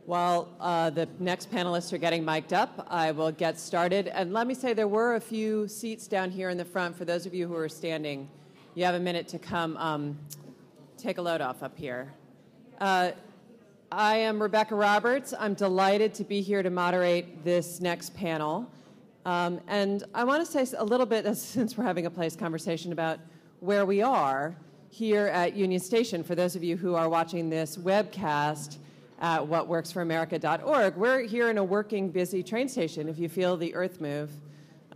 While the next panelists are getting mic'd up, I will get started. And let me say there were a few seats down here in the front. For those of you who are standing, you have a minute to come take a load off up here. I am Rebecca Roberts. I'm delighted to be here to moderate this next panel. And I want to say a little bit, since we're having a place conversation, about where we are here at Union Station. For those of you who are watching this webcast at whatworksforamerica.org, we're here in a working, busy train station. If you feel the earth move,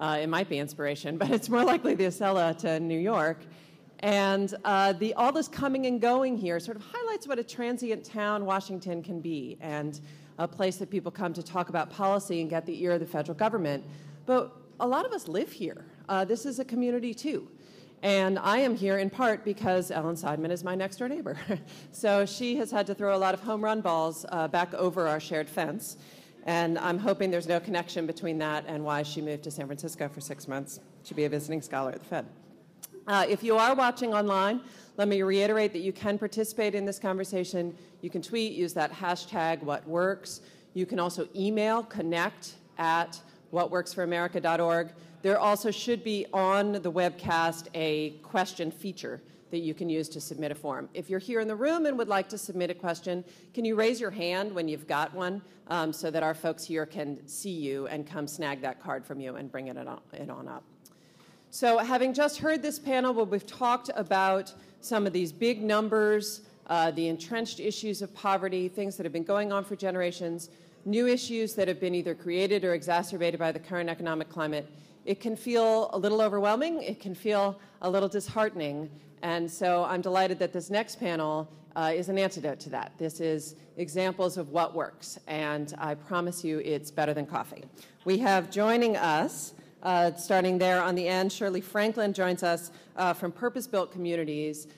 it might be inspiration, but it's more likely the Acela to New York. And all this coming and going here sort of highlights what a transient town Washington can be, and a place that people come to talk about policy and get the ear of the federal government. But a lot of us live here. This is a community too. And I am here in part because Ellen Seidman is my next door neighbor. So she has had to throw a lot of home run balls back over our shared fence. And I'm hoping there's no connection between that and why she moved to San Francisco for 6 months to be a visiting scholar at the Fed. If you are watching online, let me reiterate that you can participate in this conversation. You can tweet, use that hashtag #WhatWorks. You can also email connect@whatworksforamerica.org. There also should be on the webcast a question feature that you can use to submit a form. If you're here in the room and would like to submit a question, can you raise your hand when you've got one so that our folks here can see you and come snag that card from you and bring it on up. So having just heard this panel where we've talked about some of these big numbers, the entrenched issues of poverty, things that have been going on for generations, new issues that have been either created or exacerbated by the current economic climate, it can feel a little overwhelming. It can feel a little disheartening. And so I'm delighted that this next panel is an antidote to that. This is examples of what works. And I promise you it's better than coffee. We have joining us, starting there on the end, Shirley Franklin joins us from Purpose-Built Communities.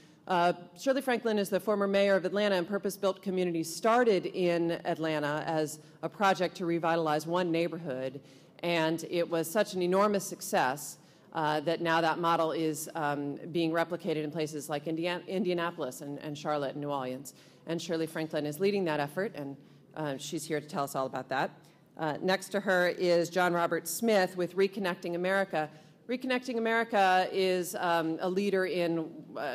Shirley Franklin is the former mayor of Atlanta, and Purpose-Built Communities started in Atlanta as a project to revitalize one neighborhood. And it was such an enormous success that now that model is being replicated in places like Indianapolis and Charlotte and New Orleans. And Shirley Franklin is leading that effort, and she's here to tell us all about that. Next to her is John Robert Smith with Reconnecting America. Reconnecting America is a leader in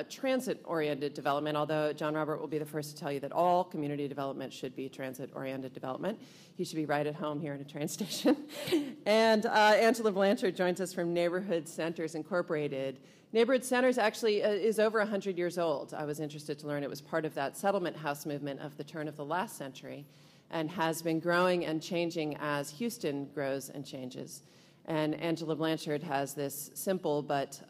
transit-oriented development, although John Robert will be the first to tell you that all community development should be transit-oriented development. He should be right at home here in a train station. And Angela Blanchard joins us from Neighborhood Centers Incorporated. Neighborhood Centers actually is over 100 years old. I was interested to learn it was part of that settlement house movement of the turn of the last century and has been growing and changing as Houston grows and changes. And Angela Blanchard has this simple but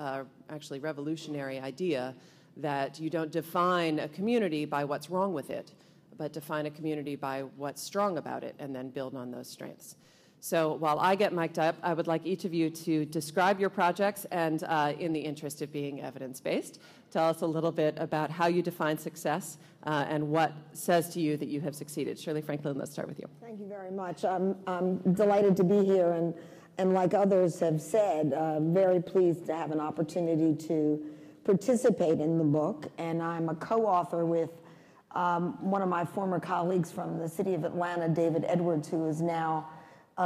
actually revolutionary idea that you don't define a community by what's wrong with it, but define a community by what's strong about it and then build on those strengths. So while I get mic'd up, I would like each of you to describe your projects and in the interest of being evidence-based, tell us a little bit about how you define success and what says to you that you have succeeded. Shirley Franklin, let's start with you. Thank you very much. I'm delighted to be here, and like others have said, very pleased to have an opportunity to participate in the book. And I'm a co-author with one of my former colleagues from the city of Atlanta, David Edwards, who is now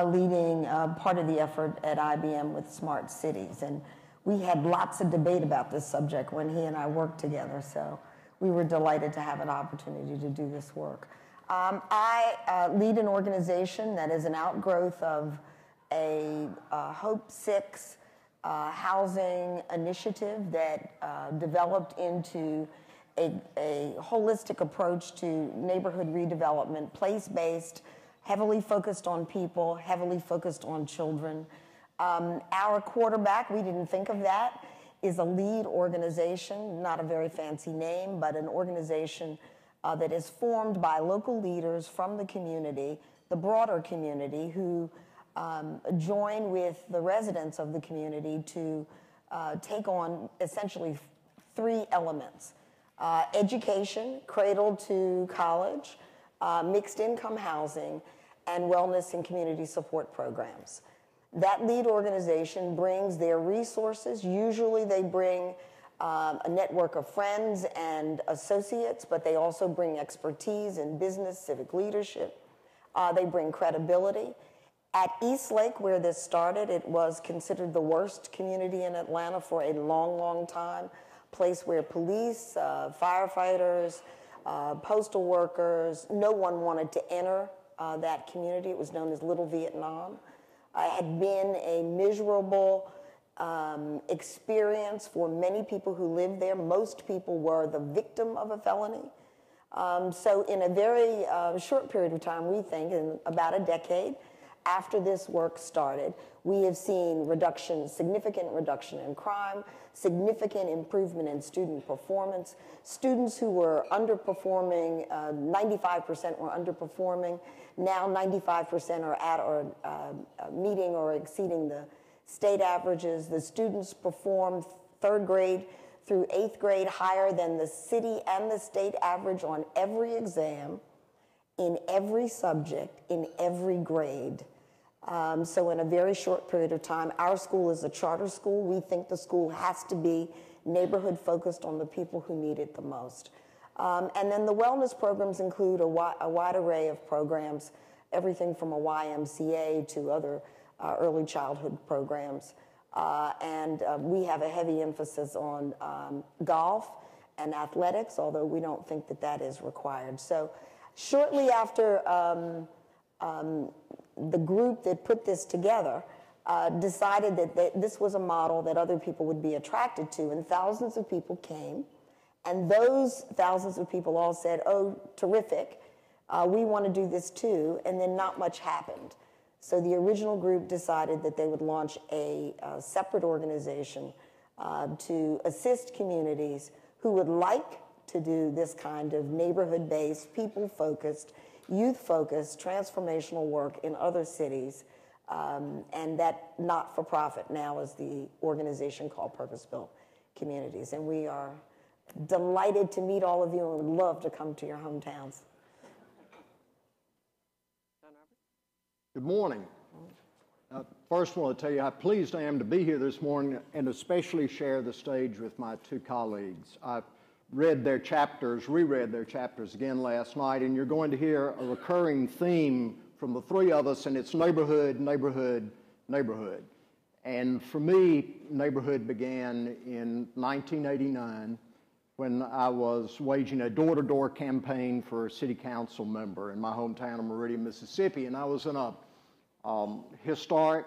leading part of the effort at IBM with Smart Cities. And we had lots of debate about this subject when he and I worked together, so we were delighted to have an opportunity to do this work. I lead an organization that is an outgrowth of a Hope 6 housing initiative that developed into a holistic approach to neighborhood redevelopment, place-based, heavily focused on people, heavily focused on children. Our quarterback, we didn't think of that, is a lead organization, not a very fancy name, but an organization that is formed by local leaders from the community, the broader community, who join with the residents of the community to take on essentially three elements. Education, cradle to college, mixed income housing, and wellness and community support programs. That lead organization brings their resources. Usually they bring a network of friends and associates, but they also bring expertise in business, civic leadership, They bring credibility. At Eastlake, where this started, it was considered the worst community in Atlanta for a long, long time. Place where police, firefighters, postal workers, no one wanted to enter that community. It was known as Little Vietnam. It had been a miserable experience for many people who lived there. Most people were the victim of a felony. So in a very short period of time, we think, in about a decade after this work started, we have seen significant reduction in crime, significant improvement in student performance. Students who were underperforming, 95% were underperforming. Now 95% are at or meeting or exceeding the state averages. The students perform third grade through eighth grade higher than the city and the state average on every exam, in every subject, in every grade. So in a very short period of time, our school is a charter school. We think the school has to be neighborhood focused on the people who need it the most. And then the wellness programs include a wide array of programs, everything from a YMCA to other early childhood programs. And we have a heavy emphasis on golf and athletics, although we don't think that that is required. So shortly after the group that put this together decided that this was a model that other people would be attracted to, and thousands of people came, and those thousands of people all said, oh, terrific, we want to do this too, and then not much happened. So the original group decided that they would launch a separate organization to assist communities who would like to do this kind of neighborhood-based, people-focused, youth-focused, transformational work in other cities, and that not-for-profit now is the organization called Purpose-Built Communities. And we are delighted to meet all of you and would love to come to your hometowns. Good morning. First, I want to tell you how pleased I am to be here this morning and especially share the stage with my two colleagues. I read their chapters, reread their chapters again last night, and you're going to hear a recurring theme from the three of us, and it's neighborhood, neighborhood, neighborhood. And for me, neighborhood began in 1989 when I was waging a door-to-door campaign for a city council member in my hometown of Meridian, Mississippi, and I was in a historic,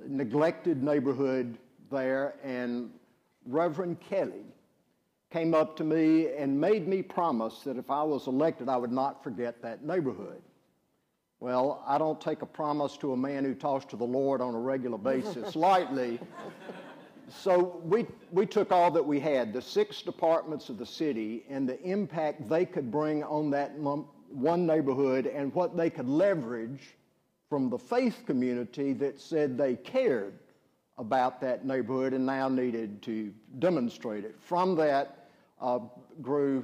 neglected neighborhood there, and Reverend Kelly came up to me and made me promise that if I was elected, I would not forget that neighborhood. Well, I don't take a promise to a man who talks to the Lord on a regular basis lightly. So we took all that we had, the 6 departments of the city, and the impact they could bring on that one neighborhood and what they could leverage from the faith community that said they cared about that neighborhood and now needed to demonstrate it. From that grew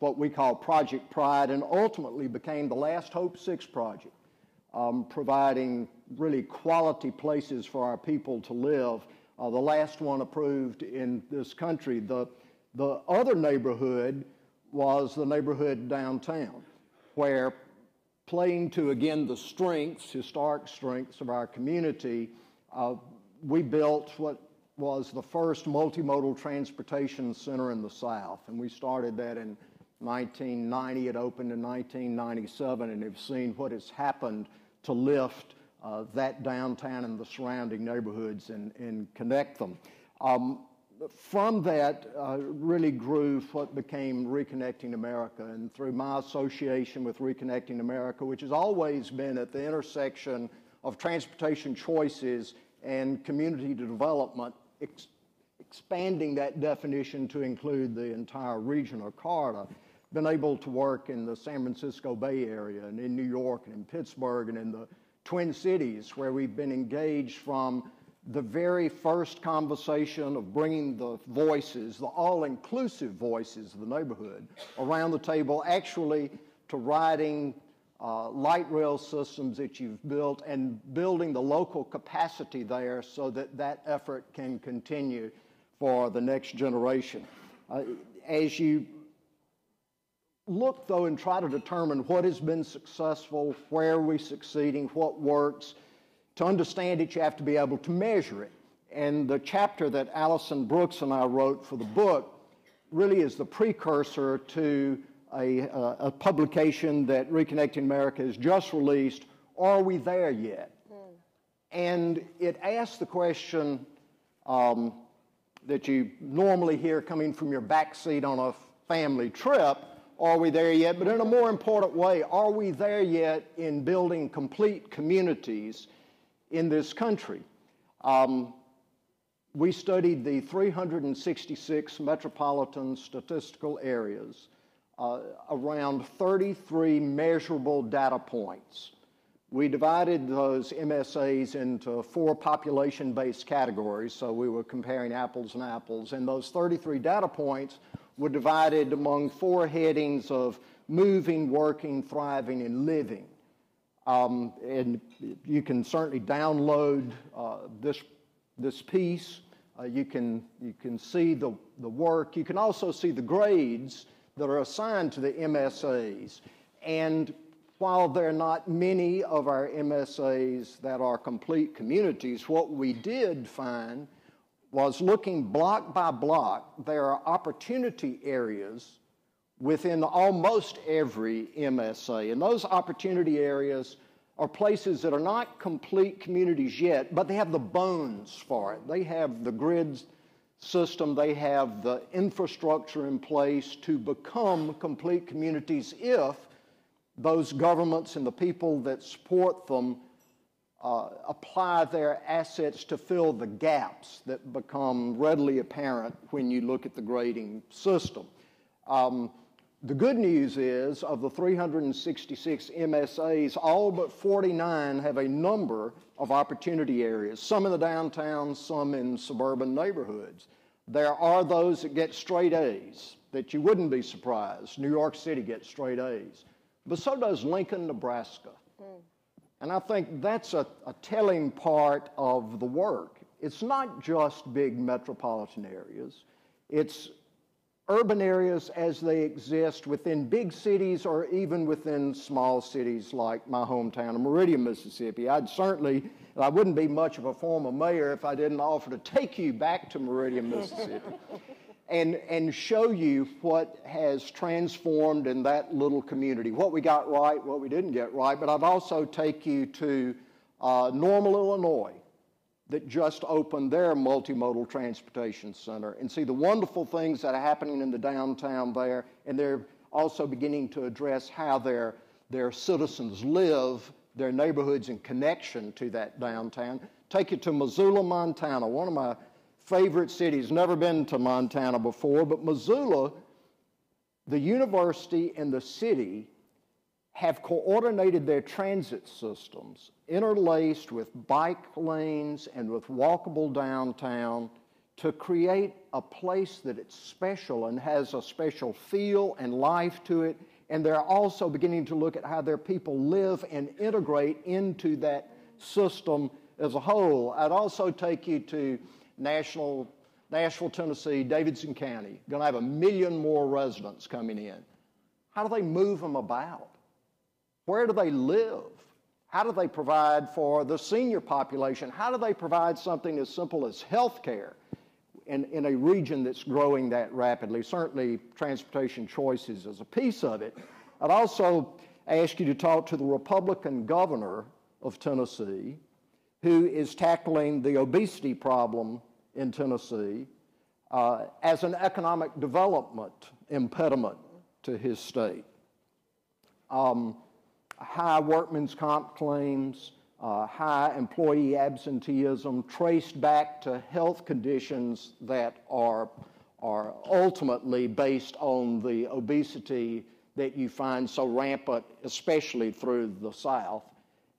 what we call Project Pride, and ultimately became the Last Hope 6 project, providing really quality places for our people to live. The last one approved in this country. The other neighborhood was the neighborhood downtown, where, playing to, again, the strengths, historic strengths of our community, we built what was the first multimodal transportation center in the South. And we started that in 1990. It opened in 1997, and have seen what has happened to lift that downtown and the surrounding neighborhoods and connect them. From that really grew what became Reconnecting America, and through my association with Reconnecting America, which has always been at the intersection of transportation choices and community development, expanding that definition to include the entire region or corridor, been able to work in the San Francisco Bay Area and in New York and in Pittsburgh and in the Twin Cities, where we've been engaged from the very first conversation of bringing the voices, the all-inclusive voices of the neighborhood around the table, actually to writing light rail systems that you've built and building the local capacity there so that that effort can continue for the next generation. As you look, though, and try to determine what has been successful, where are we succeeding, what works. To understand it, you have to be able to measure it. And the chapter that Allison Brooks and I wrote for the book really is the precursor to a publication that Reconnecting America has just released, Are We There Yet? And it asks the question that you normally hear coming from your backseat on a family trip, are we there yet? But in a more important way, are we there yet in building complete communities in this country? We studied the 366 metropolitan statistical areas around 33 measurable data points. We divided those MSAs into 4 population-based categories, so we were comparing apples and apples, and those 33 data points were divided among 4 headings of moving, working, thriving, and living. And you can certainly download this piece. You can see the work. You can also see the grades that are assigned to the MSAs. And while there are not many of our MSAs that are complete communities, what we did find was, looking block by block, there are opportunity areas within almost every MSA. And those opportunity areas are places that are not complete communities yet, but they have the bones for it. They have the grid system, they have the infrastructure in place to become complete communities if those governments and the people that support them apply their assets to fill the gaps that become readily apparent when you look at the grading system. The good news is, of the 366 MSAs, all but 49 have a number of opportunity areas, some in the downtown, some in suburban neighborhoods. There are those that get straight A's, that you wouldn't be surprised. New York City gets straight A's. But so does Lincoln, Nebraska. And I think that's a telling part of the work. It's not just big metropolitan areas. It's urban areas as they exist within big cities or even within small cities like my hometown of Meridian, Mississippi. I wouldn't be much of a former mayor if I didn't offer to take you back to Meridian, Mississippi and show you what has transformed in that little community, what we got right, what we didn't get right. But I'd also take you to Normal, Illinois, that just opened their multimodal transportation center, and see the wonderful things that are happening in the downtown there, and they're also beginning to address how their citizens live, their neighborhoods in connection to that downtown. Take you to Missoula, Montana, one of my favorite cities. Never been to Montana before, but Missoula, the university and the city have coordinated their transit systems, interlaced with bike lanes and with walkable downtown, to create a place that it's special and has a special feel and life to it. And they're also beginning to look at how their people live and integrate into that system as a whole. I'd also take you to Nashville, Tennessee, Davidson County. Going to have 1 million more residents coming in. How do they move them about? Where do they live? How do they provide for the senior population? How do they provide something as simple as health care in a region that's growing that rapidly? Certainly, transportation choices is a piece of it. I'd also ask you to talk to the Republican governor of Tennessee, who is tackling the obesity problem in Tennessee as an economic development impediment to his state. High workman's comp claims, high employee absenteeism traced back to health conditions that are ultimately based on the obesity that you find so rampant, especially through the South.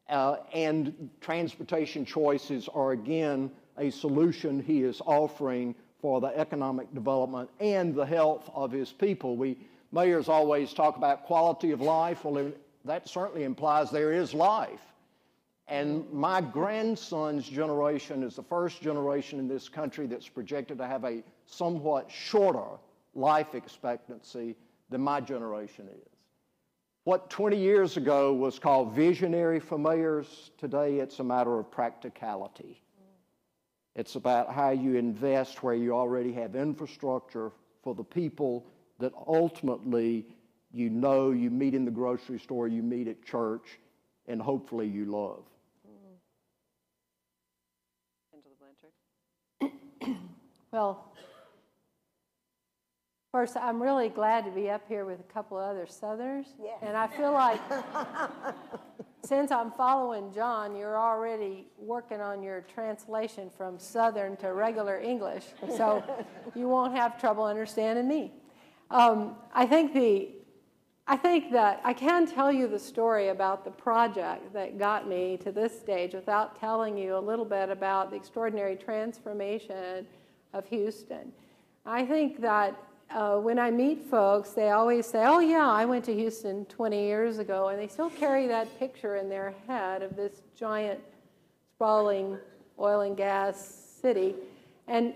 And transportation choices are, again, a solution he is offering for the economic development and the health of his people. Mayors always talk about quality of life. Well, that certainly implies there is life. And my grandson's generation is the first generation in this country that's projected to have a somewhat shorter life expectancy than my generation is. What 20 years ago was called visionary for mayors, today it's a matter of practicality. It's about how you invest where you already have infrastructure for the people that ultimately you know you meet in the grocery store, you meet at church, and hopefully you love. Angela Blanchard. Well, first, I'm really glad to be up here with a couple of other Southerners. Yes. And I feel like since I'm following John, you're already working on your translation from Southern to regular English, so you won't have trouble understanding me. I think that I can tell you the story about the project that got me to this stage without telling you a little bit about the extraordinary transformation of Houston. I think that when I meet folks, they always say, oh yeah, I went to Houston 20 years ago, and they still carry that picture in their head of this giant, sprawling oil and gas city. And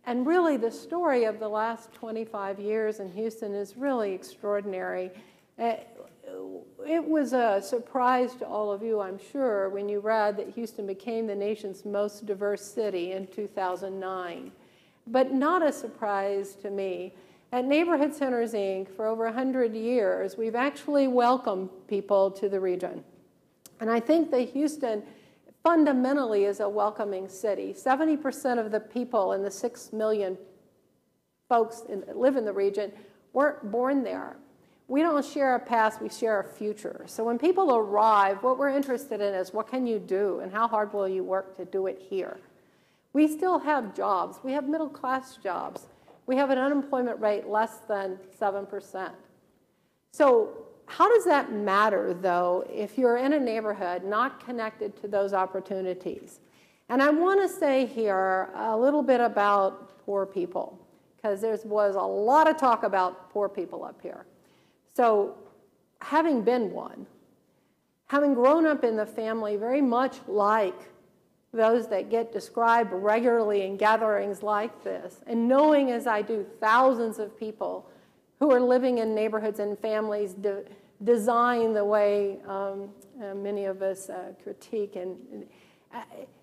really the story of the last 25 years in Houston is really extraordinary. It was a surprise to all of you, I'm sure, when you read that Houston became the nation's most diverse city in 2009. But not a surprise to me. At Neighborhood Centers, Inc., for over 100 years, we've actually welcomed people to the region. And I think that Houston fundamentally is a welcoming city. 70% of the people in the 6 million folks that live in the region weren't born there. We don't share a past, we share a future. So when people arrive, what we're interested in is what can you do and how hard will you work to do it here? We still have jobs. We have middle-class jobs. We have an unemployment rate less than 7%. So how does that matter, though, if you're in a neighborhood not connected to those opportunities? And I want to say here a little bit about poor people, because there was a lot of talk about poor people up here. So having been one, having grown up in the family very much like those that get described regularly in gatherings like this, and knowing as I do thousands of people who are living in neighborhoods and families designed the way many of us critique. And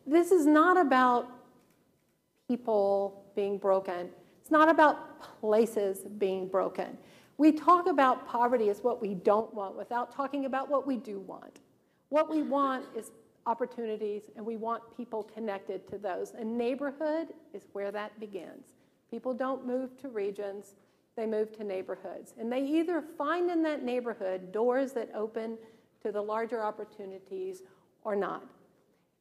this is not about people being broken. It's not about places being broken. We talk about poverty as what we don't want without talking about what we do want. What we want is opportunities, and we want people connected to those. A neighborhood is where that begins. People don't move to regions, they move to neighborhoods. And they either find in that neighborhood doors that open to the larger opportunities or not.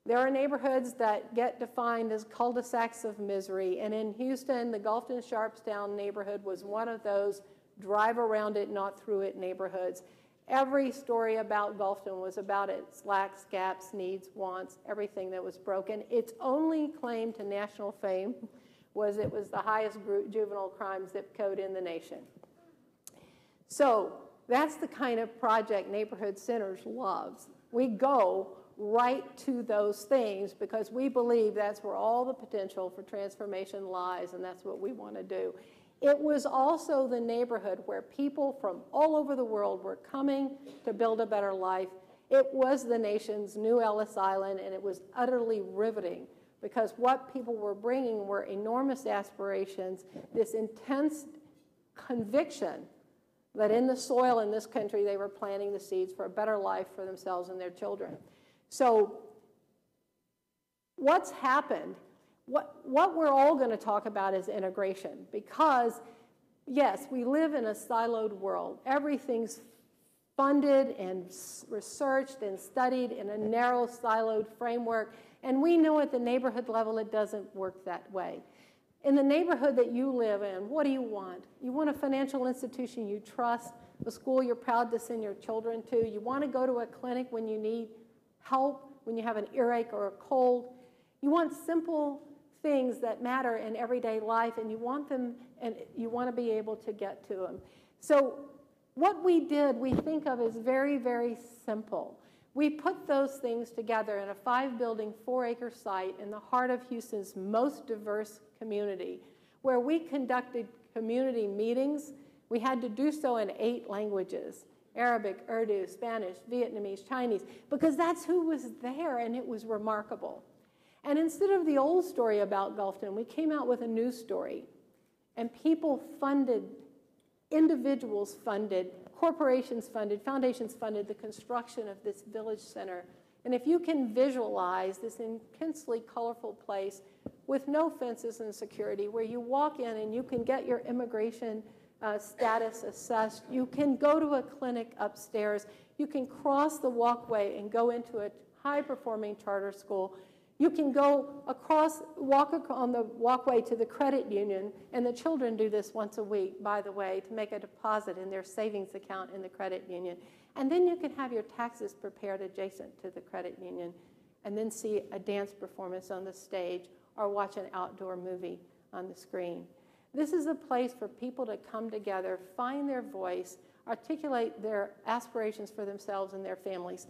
There are neighborhoods that get defined as cul-de-sacs of misery, and in Houston, the Gulfton Sharpstown neighborhood was one of those drive around it, not through it neighborhoods. Every story about Gulfton was about its lacks, gaps, needs, wants, everything that was broken. Its only claim to national fame was it was the highest juvenile crime zip code in the nation. So that's the kind of project Neighborhood Centers loves. We go right to those things because we believe that's where all the potential for transformation lies, and that's what we want to do. It was also the neighborhood where people from all over the world were coming to build a better life. It was the nation's new Ellis Island, and it was utterly riveting because what people were bringing were enormous aspirations, this intense conviction that in the soil in this country they were planting the seeds for a better life for themselves and their children. So what's happened? What we're all going to talk about is integration because, yes, we live in a siloed world. Everything's funded and researched and studied in a narrow, siloed framework, and we know at the neighborhood level it doesn't work that way. In the neighborhood that you live in, what do you want? You want a financial institution you trust, a school you're proud to send your children to. You want to go to a clinic when you need help, when you have an earache or a cold. You want simple things that matter in everyday life, and you want them, and you want to be able to get to them. So what we did, we think of as very, very simple. We put those things together in a 5-building, 4-acre site in the heart of Houston's most diverse community, where we conducted community meetings We had to do so in 8 languages: Arabic, Urdu, Spanish, Vietnamese, Chinese, because that's who was there, and it was remarkable. And instead of the old story about Gulfton, we came out with a new story. And people funded, individuals funded, corporations funded, foundations funded the construction of this village center. And if you can visualize this intensely colorful place with no fences and security, where you walk in and you can get your immigration status assessed, you can go to a clinic upstairs, you can cross the walkway and go into a high-performing charter school, you can go walk on the walkway to the credit union, and the children do this once a week, by the way, to make a deposit in their savings account in the credit union. And then you can have your taxes prepared adjacent to the credit union, and then see a dance performance on the stage or watch an outdoor movie on the screen. This is a place for people to come together, find their voice, articulate their aspirations for themselves and their families.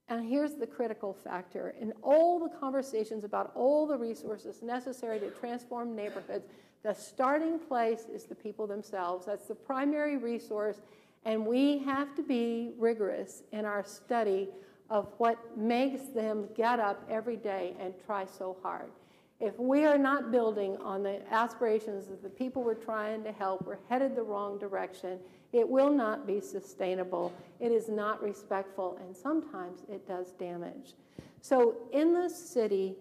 And here's the critical factor. In all the conversations about all the resources necessary to transform neighborhoods, the starting place is the people themselves. That's the primary resource, and we have to be rigorous in our study of what makes them get up every day and try so hard. If we are not building on the aspirations of the people we're trying to help, we're headed the wrong direction. It will not be sustainable. It is not respectful, and sometimes it does damage. So in this city,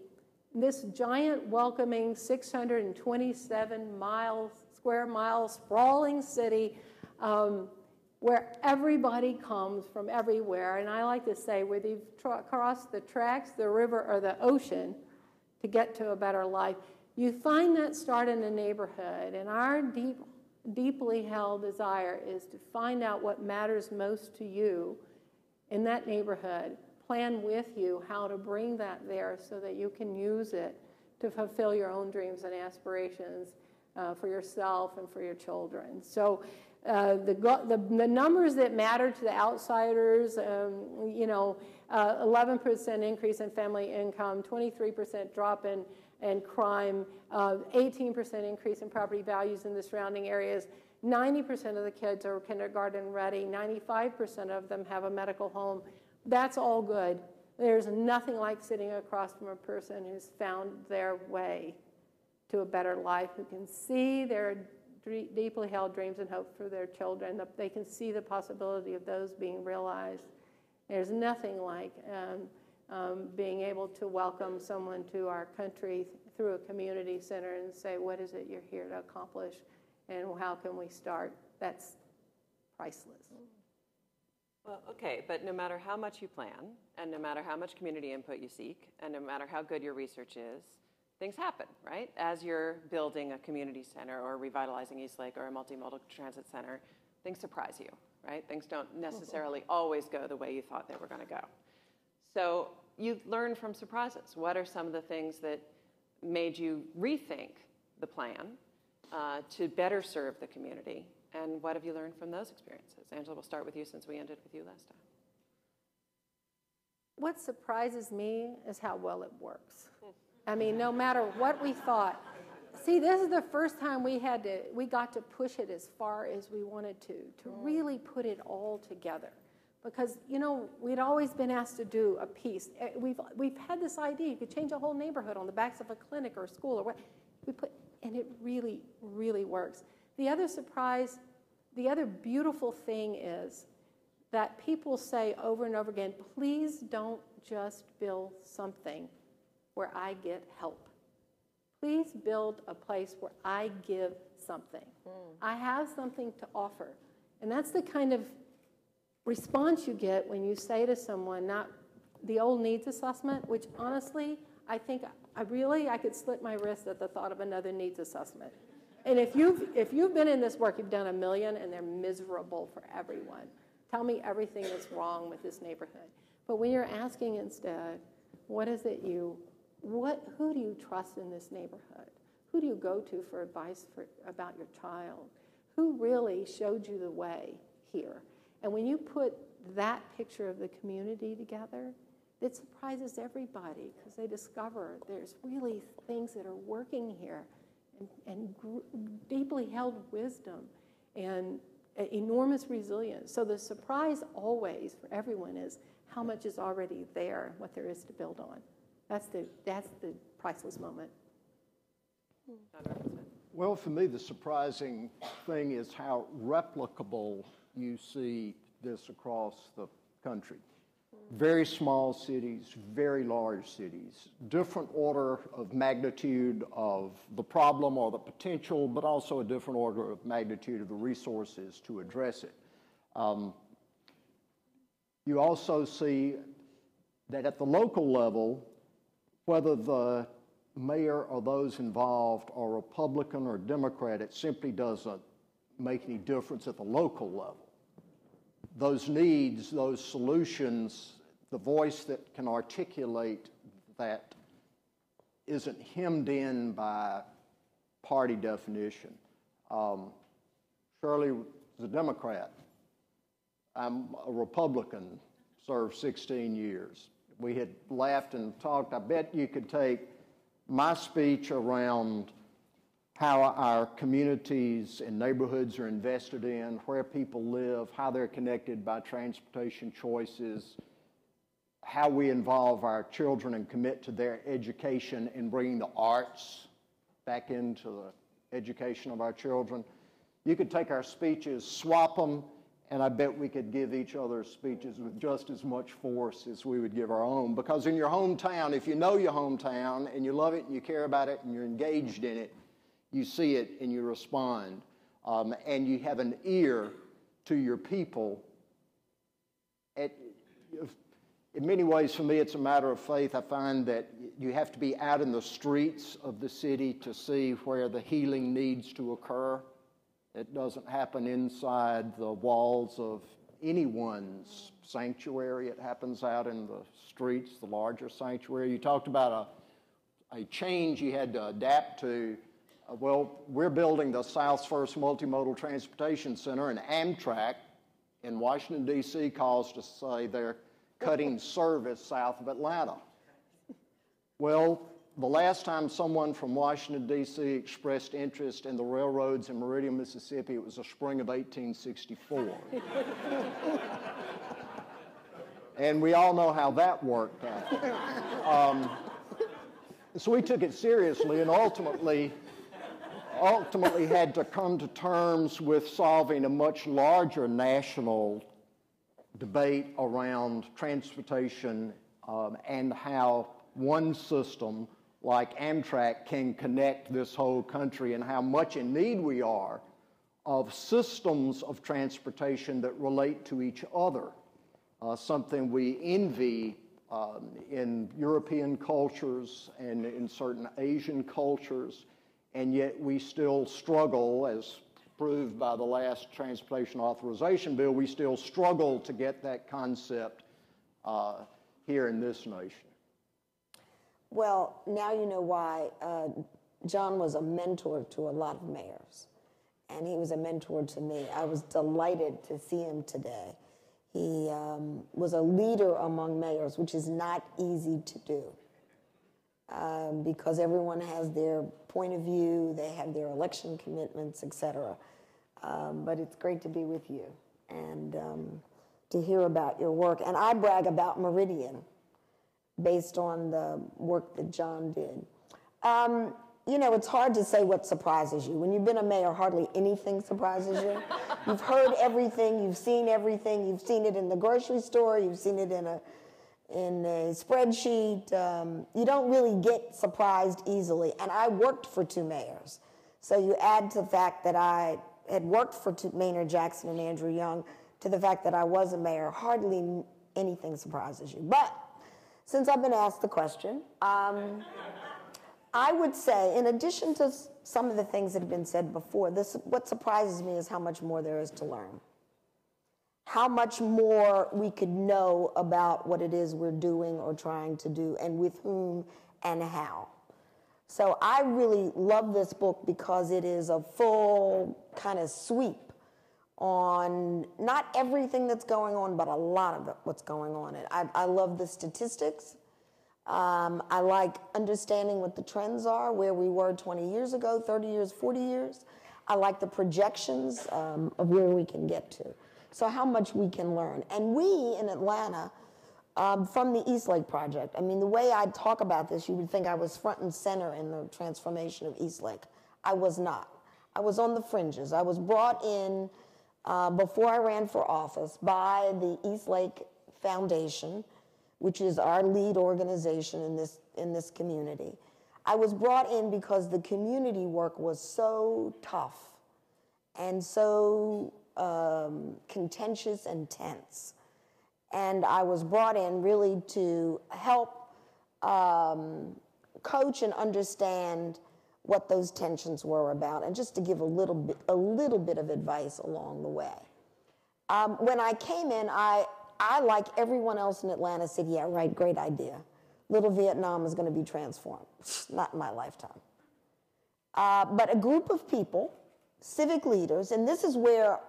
this giant, welcoming, 627 square mile, sprawling city, where everybody comes from everywhere, and I like to say, whether you've crossed the tracks, the river, or the ocean to get to a better life, you find that start in a neighborhood, and our deeply held desire is to find out what matters most to you in that neighborhood, plan with you how to bring that there so that you can use it to fulfill your own dreams and aspirations for yourself and for your children. So the numbers that matter to the outsiders, 11% increase in family income, 23% drop in crime, 18% increase in property values in the surrounding areas, 90% of the kids are kindergarten ready, 95% of them have a medical home. That's all good. There's nothing like sitting across from a person who's found their way to a better life, who can see their deeply held dreams and hopes for their children, that they can see the possibility of those being realized. There's nothing like being able to welcome someone to our country through a community center and say, what is it you're here to accomplish, and how can we start? That's priceless. Well, okay, but no matter how much you plan, and no matter how much community input you seek, and no matter how good your research is, things happen, right? As you're building a community center or revitalizing Eastlake or a multimodal transit center, things surprise you, right? Things don't necessarily always go the way you thought they were going to go. So you learn from surprises. What are some of the things that made you rethink the plan to better serve the community? And what have you learned from those experiences? Angela, we'll start with you since we ended with you last time. What surprises me is how well it works. I mean, no matter what we thought. See, this is the first time we got to push it as far as we wanted to really put it all together. Because, we'd always been asked to do a piece. We've had this idea, you could change a whole neighborhood on the backs of a clinic or a school or what. And it really, really works. The other surprise, the other beautiful thing is that people say over and over again, please don't just build something where I get help. Please build a place where I give something. I have something to offer. And that's the kind of response you get when you say to someone, not the old needs assessment, which honestly, I think I could slit my wrist at the thought of another needs assessment. And if you've been in this work, you've done 1 million, and they're miserable for everyone. Tell me everything that's wrong with this neighborhood. But when you're asking instead, what is it who do you trust in this neighborhood? Who do you go to for advice about your child? Who really showed you the way here? And when you put that picture of the community together, it surprises everybody because they discover there's really things that are working here and deeply held wisdom and enormous resilience. So the surprise always for everyone is how much is already there, what there is to build on. That's the priceless moment. Well, for me, the surprising thing is how replicable you see this across the country. Very small cities, very large cities, different order of magnitude of the problem or the potential, but also a different order of magnitude of the resources to address it. You also see that at the local level, whether the mayor or those involved are Republican or Democrat, it simply doesn't make any difference at the local level. Those needs, those solutions, the voice that can articulate that isn't hemmed in by party definition. Shirley was a Democrat. I'm a Republican, served 16 years. We had laughed and talked. I bet you could take my speech around how our communities and neighborhoods are invested in, where people live, how they're connected by transportation choices, how we involve our children and commit to their education and bringing the arts back into the education of our children. You could take our speeches, swap them, and I bet we could give each other speeches with just as much force as we would give our own. Because in your hometown, if you know your hometown and you love it and you care about it and you're engaged in it, you see it and you respond. And you have an ear to your people. In many ways, for me, it's a matter of faith. I find that you have to be out in the streets of the city to see where the healing needs to occur. It doesn't happen inside the walls of anyone's sanctuary. It happens out in the streets, the larger sanctuary. You talked about a change you had to adapt to. Well, we're building the South's first multimodal transportation center, and Amtrak in Washington, D.C. calls to say they're cutting service south of Atlanta. Well, the last time someone from Washington, D.C. expressed interest in the railroads in Meridian, Mississippi, it was the spring of 1864. And we all know how that worked out. So we took it seriously and ultimately had to come to terms with solving a much larger national debate around transportation and how one system like Amtrak can connect this whole country, and how much in need we are of systems of transportation that relate to each other, something we envy in European cultures and in certain Asian cultures, and yet we still struggle, as proved by the last transportation authorization bill, we still struggle to get that concept here in this nation. Well, now you know why John was a mentor to a lot of mayors, and he was a mentor to me. I was delighted to see him today. He was a leader among mayors, which is not easy to do because everyone has their point of view, they have their election commitments, etc. But it's great to be with you and to hear about your work. And I brag about Meridian based on the work that John did. You know, it's hard to say what surprises you. When you've been a mayor, hardly anything surprises you. You've heard everything, you've seen it in the grocery store, you've seen it in a spreadsheet. You don't really get surprised easily. And I worked for two mayors. So you add to the fact that I had worked for Maynard Jackson and Andrew Young to the fact that I was a mayor, hardly anything surprises you. But since I've been asked the question, I would say, in addition to some of the things that have been said before, what surprises me is how much more there is to learn. How much more we could know about what it is we're doing or trying to do, and with whom and how. So I really love this book because it is a full kind of sweep on not everything that's going on, but a lot of what's going on. I love the statistics. I like understanding what the trends are, where we were 20 years ago, 30 years, 40 years. I like the projections of where we can get to. So how much we can learn. And we in Atlanta, from the Eastlake Project, I mean, the way I talk about this, you would think I was front and center in the transformation of Eastlake. I was not. I was on the fringes. I was brought in before I ran for office by the Eastlake Foundation, which is our lead organization in this community. I was brought in because the community work was so tough and so contentious and tense. And I was brought in really to help coach and understand what those tensions were about, and just to give a little bit of advice along the way. When I came in, I, like everyone else in Atlanta, said, yeah, right, great idea. Little Vietnam is going to be transformed. Not in my lifetime. But a group of people, civic leaders, and this is where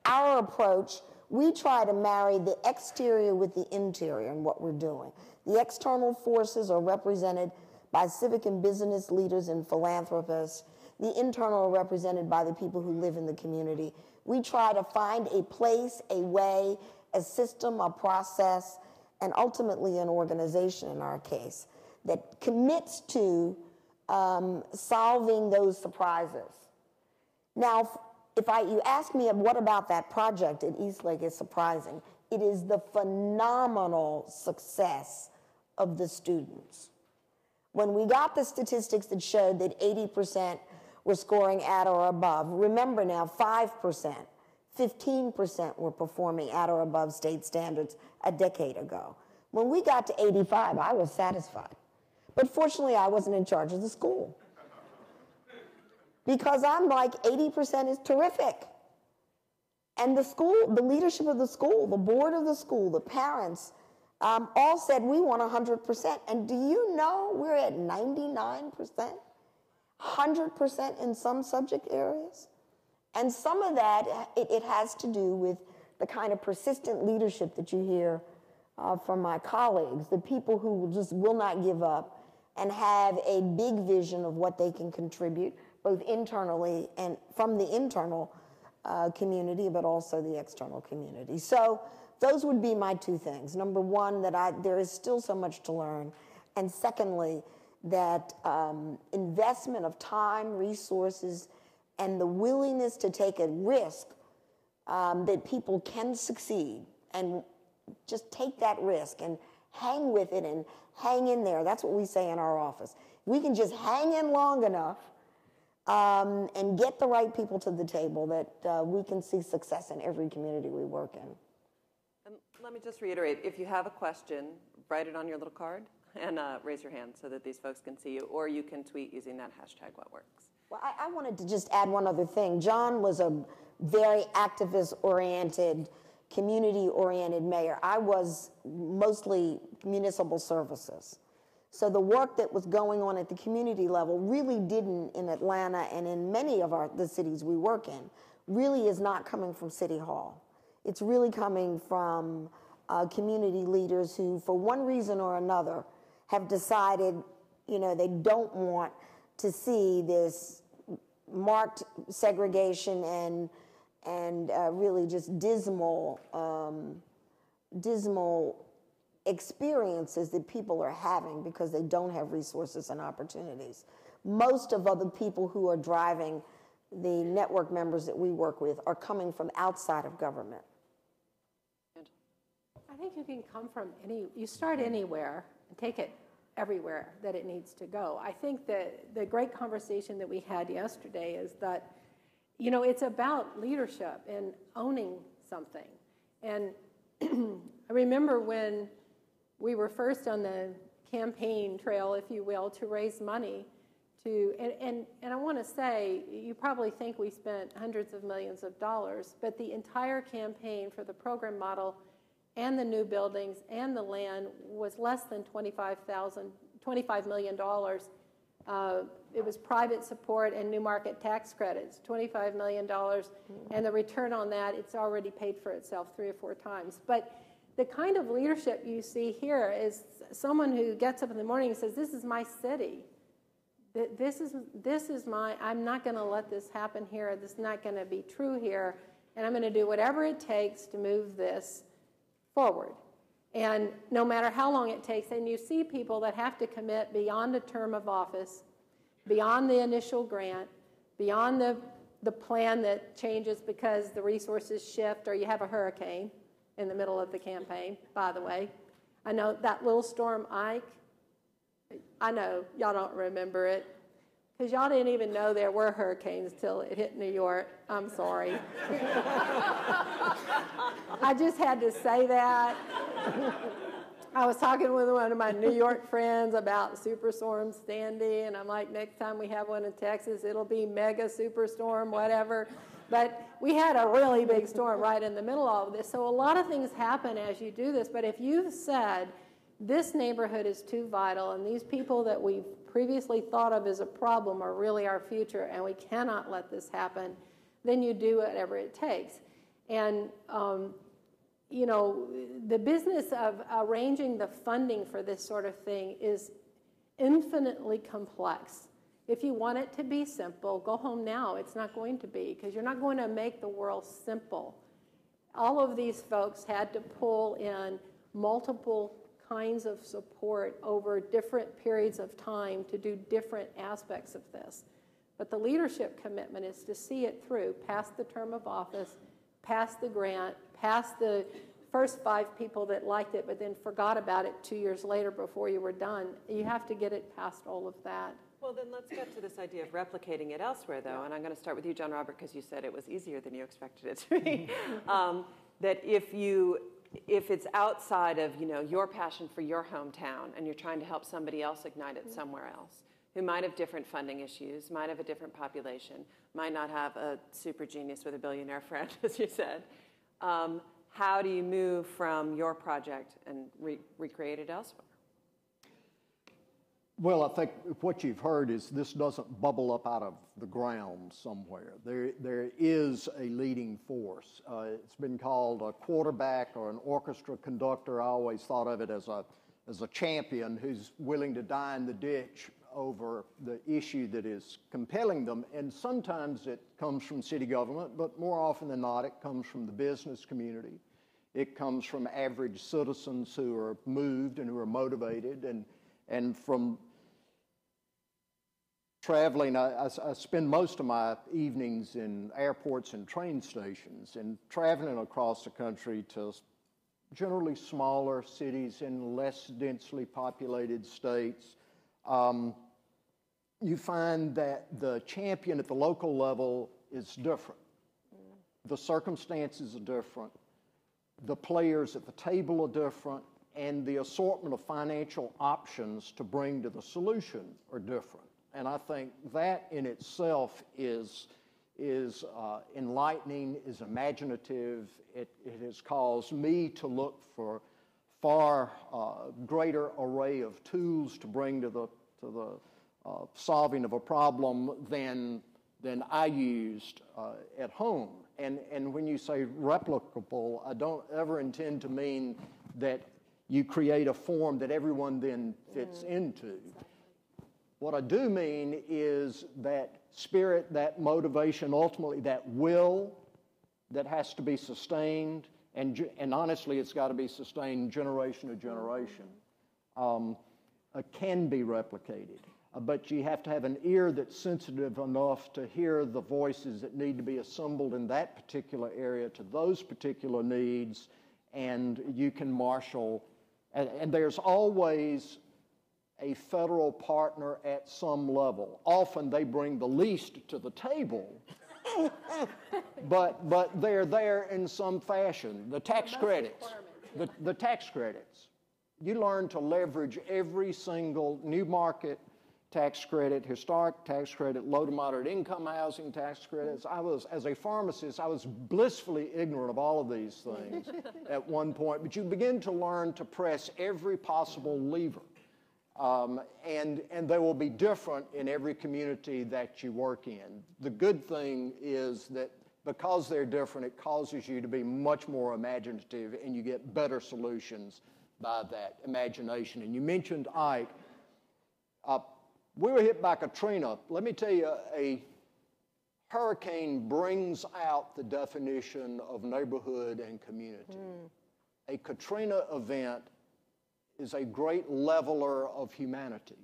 our approach, we try to marry the exterior with the interior in what we're doing. The external forces are represented by civic and business leaders and philanthropists. The internal are represented by the people who live in the community. We try to find a place, a way, a system, a process, and ultimately an organization in our case that commits to solving those surprises. Now, if you ask me what about that project at Eastlake is surprising, it is the phenomenal success of the students. When we got the statistics that showed that 80% were scoring at or above, remember now 5%, 15% were performing at or above state standards a decade ago. When we got to 85, I was satisfied. But fortunately, I wasn't in charge of the school. Because I'm like, 80% is terrific. And the school, the leadership of the school, the board of the school, the parents, all said we want 100%. And do you know we're at 99%? 100% in some subject areas? And some of that, it has to do with the kind of persistent leadership that you hear from my colleagues, the people who just will not give up and have a big vision of what they can contribute, both internally and from the internal community, but also the external community. So those would be my two things. Number one, that there is still so much to learn. And secondly, that investment of time, resources, and the willingness to take a risk that people can succeed, and just take that risk and hang with it and hang in there. That's what we say in our office. We can just hang in long enough and get the right people to the table that we can see success in every community we work in. And let me just reiterate, if you have a question, write it on your little card and raise your hand so that these folks can see you, or you can tweet using that hashtag #WhatWorks. Well, I wanted to just add one other thing. John was a very activist-oriented, community-oriented mayor. I was mostly municipal services. So the work that was going on at the community level really didn't, in Atlanta and in many of the cities we work in, really is not coming from City Hall. It's really coming from community leaders who, for one reason or another, have decided, they don't want to see this marked segregation and really just dismal experiences that people are having because they don't have resources and opportunities. Most of other people who are driving the network members that we work with are coming from outside of government. I think you can come from you start anywhere and take it everywhere that it needs to go. I think that the great conversation that we had yesterday is that, it's about leadership and owning something. And I remember when we were first on the campaign trail, if you will, to raise money and I want to say, you probably think we spent hundreds of millions of dollars, but the entire campaign for the program model and the new buildings and the land was less than $25 million. It was private support and new market tax credits, $25 million, and the return on that, it's already paid for itself 3 or 4 times. But the kind of leadership you see here is someone who gets up in the morning and says, this is my city. This is my, I'm not going to let this happen here. This is not going to be true here. And I'm going to do whatever it takes to move this forward. And no matter how long it takes, and you see people that have to commit beyond a term of office, beyond the initial grant, beyond the plan that changes because the resources shift or you have a hurricane in the middle of the campaign, by the way. I know that little storm Ike, I know y'all don't remember it because y'all didn't even know there were hurricanes till it hit New York. I'm sorry. I just had to say that. I was talking with one of my New York friends about Superstorm Sandy, and I'm like, next time we have one in Texas, it'll be mega superstorm, whatever. But we had a really big storm right in the middle of all of this. So a lot of things happen as you do this. But if you've said, this neighborhood is too vital, and these people that we've previously thought of as a problem are really our future, and we cannot let this happen, then you do whatever it takes. And you know, the business of arranging the funding for this sort of thing is infinitely complex. If you want it to be simple, go home now. It's not going to be, because you're not going to make the world simple. All of these folks had to pull in multiple kinds of support over different periods of time to do different aspects of this. But the leadership commitment is to see it through, past the term of office, past the grant, past the first 5 people that liked it but then forgot about it 2 years later before you were done. You have to get it past all of that. Well, then let's get to this idea of replicating it elsewhere, though. And I'm going to start with you, John Robert, because you said it was easier than you expected it to be. That if it's outside of, you know, your passion for your hometown and you're trying to help somebody else ignite it somewhere else, who might have different funding issues, might have a different population, might not have a super genius with a billionaire friend, as you said, how do you move from your project and recreate it elsewhere? Well, I think what you've heard is this doesn't bubble up out of the ground somewhere. There is a leading force. It's been called a quarterback or an orchestra conductor. I always thought of it as a champion who's willing to die in the ditch over the issue that is compelling them. And sometimes it comes from city government, but more often than not, it comes from the business community. It comes from average citizens who are moved and who are motivated, and from traveling. I spend most of my evenings in airports and train stations, and traveling across the country to generally smaller cities in less densely populated states. You find that the champion at the local level is different. The circumstances are different. The players at the table are different. And the assortment of financial options to bring to the solution are different. And I think that in itself is enlightening, is imaginative. It has caused me to look for far greater array of tools to bring to the solving of a problem than I used at home. And when you say replicable, I don't ever intend to mean that you create a form that everyone then fits into. What I do mean is that spirit, that motivation, ultimately that will that has to be sustained, and honestly it's got to be sustained generation to generation, can be replicated. But you have to have an ear that's sensitive enough to hear the voices that need to be assembled in that particular area to those particular needs, and you can marshal. And there's always a federal partner at some level. Often they bring the least to the table, but they're there in some fashion. The tax credits, the tax credits. You learn to leverage every single new market tax credit, historic tax credit, low to moderate income housing tax credits. As a pharmacist, I was blissfully ignorant of all of these things at one point, but you begin to learn to press every possible lever. And they will be different in every community that you work in. The good thing is that because they're different, it causes you to be much more imaginative, and you get better solutions by that imagination. And you mentioned Ike. We were hit by Katrina. Let me tell you, a hurricane brings out the definition of neighborhood and community. A Katrina event is a great leveler of humanity.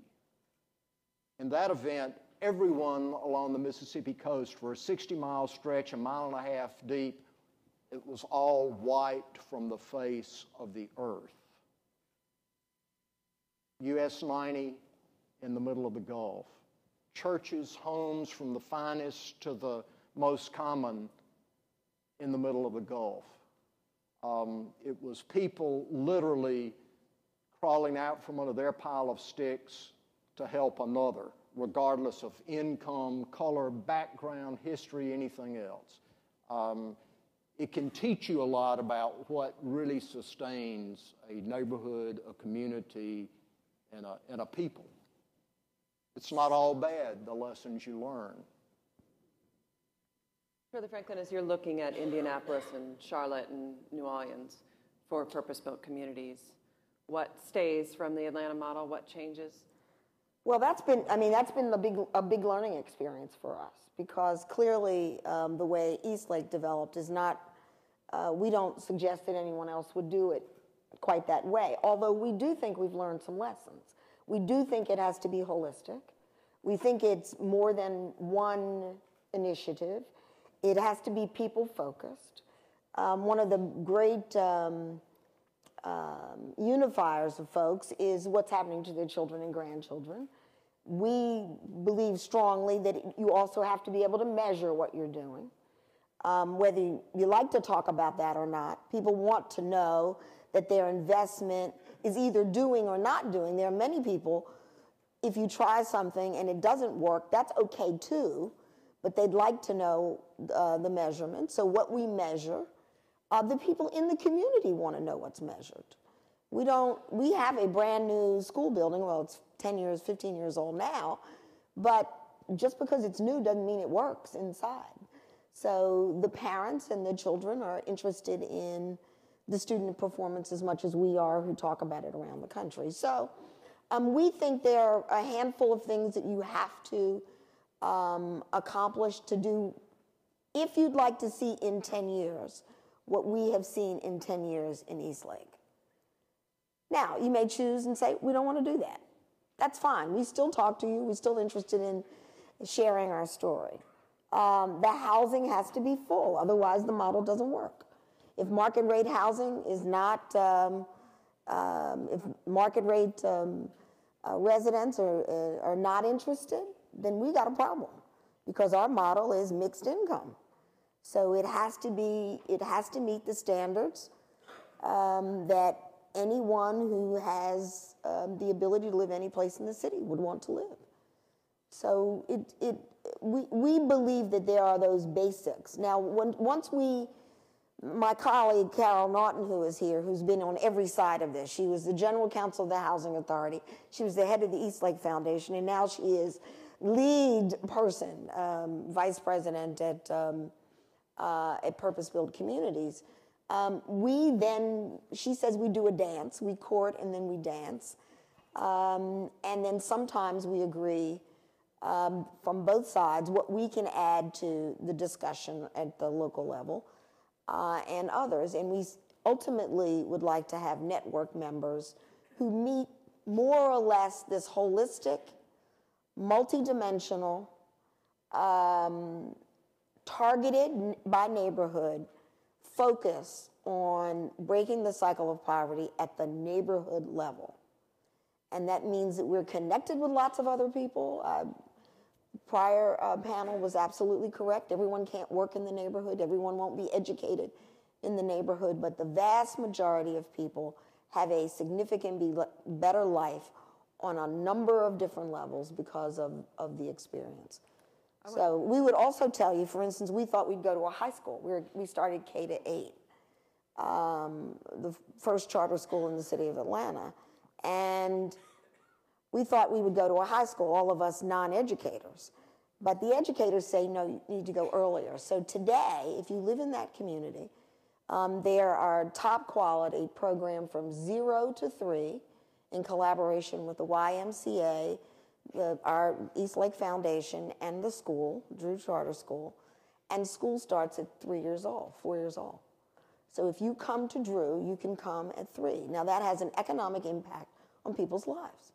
In that event, everyone along the Mississippi coast for a 60-mile stretch, 1.5 miles deep, it was all wiped from the face of the earth. US 90 in the middle of the Gulf. Churches, homes from the finest to the most common in the middle of the Gulf. It was people literally crawling out from under their pile of sticks to help another, regardless of income, color, background, history, anything else. It can teach you a lot about what really sustains a neighborhood, a community, and a people. It's not all bad, the lessons you learn. Brother Franklin, as you're looking at Indianapolis and Charlotte and New Orleans for purpose-built communities, what stays from the Atlanta model? What changes? Well, that's been a big learning experience for us, because clearly the way Eastlake developed is not, we don't suggest that anyone else would do it quite that way, although we do think we've learned some lessons. We do think it has to be holistic. We think it's more than one initiative. It has to be people-focused. One of the great unifiers of folks is what's happening to their children and grandchildren. We believe strongly that you also have to be able to measure what you're doing. Whether you like to talk about that or not, people want to know that their investment is either doing or not doing. There are many people, if you try something and it doesn't work, that's okay too, but they'd like to know the measurement. So what we measure, the people in the community want to know what's measured. We have a brand new school building, well, it's 10 years, 15 years old now, but just because it's new doesn't mean it works inside. So the parents and the children are interested in the student performance as much as we are who talk about it around the country. So we think there are a handful of things that you have to accomplish to do if you'd like to see in 10 years what we have seen in 10 years in Eastlake. Now, you may choose and say, we don't want to do that. That's fine. We still talk to you. We're still interested in sharing our story. The housing has to be full. Otherwise, the model doesn't work. If market rate housing is not, if market rate residents are not interested, then we got a problem, because our model is mixed income. So it has to meet the standards that anyone who has the ability to live any place in the city would want to live. So we believe that there are those basics. Now, my colleague Carol Naughton, who is here, who's been on every side of this, she was the general counsel of the Housing Authority, she was the head of the Eastlake Foundation, and now she is lead person, vice president at Purpose-Built Communities. She says we do a dance, we court and then we dance, and then sometimes we agree from both sides what we can add to the discussion at the local level and others. And we ultimately would like to have network members who meet more or less this holistic, multidimensional, targeted by neighborhood focus on breaking the cycle of poverty at the neighborhood level. And that means that we're connected with lots of other people. Prior panel was absolutely correct. Everyone can't work in the neighborhood. Everyone won't be educated in the neighborhood. But the vast majority of people have a significantly better life on a number of different levels because of the experience. So we would also tell you, for instance, we thought we'd go to a high school. We started K-8, the first charter school in the city of Atlanta. And we thought we would go to a high school, all of us non-educators. But the educators say, no, you need to go earlier. So today, if you live in that community, there are top quality program from 0 to 3 in collaboration with the YMCA, our East Lake Foundation and the school, Drew Charter School, and school starts at 3 years old, 4 years old. So if you come to Drew, you can come at 3. Now that has an economic impact on people's lives.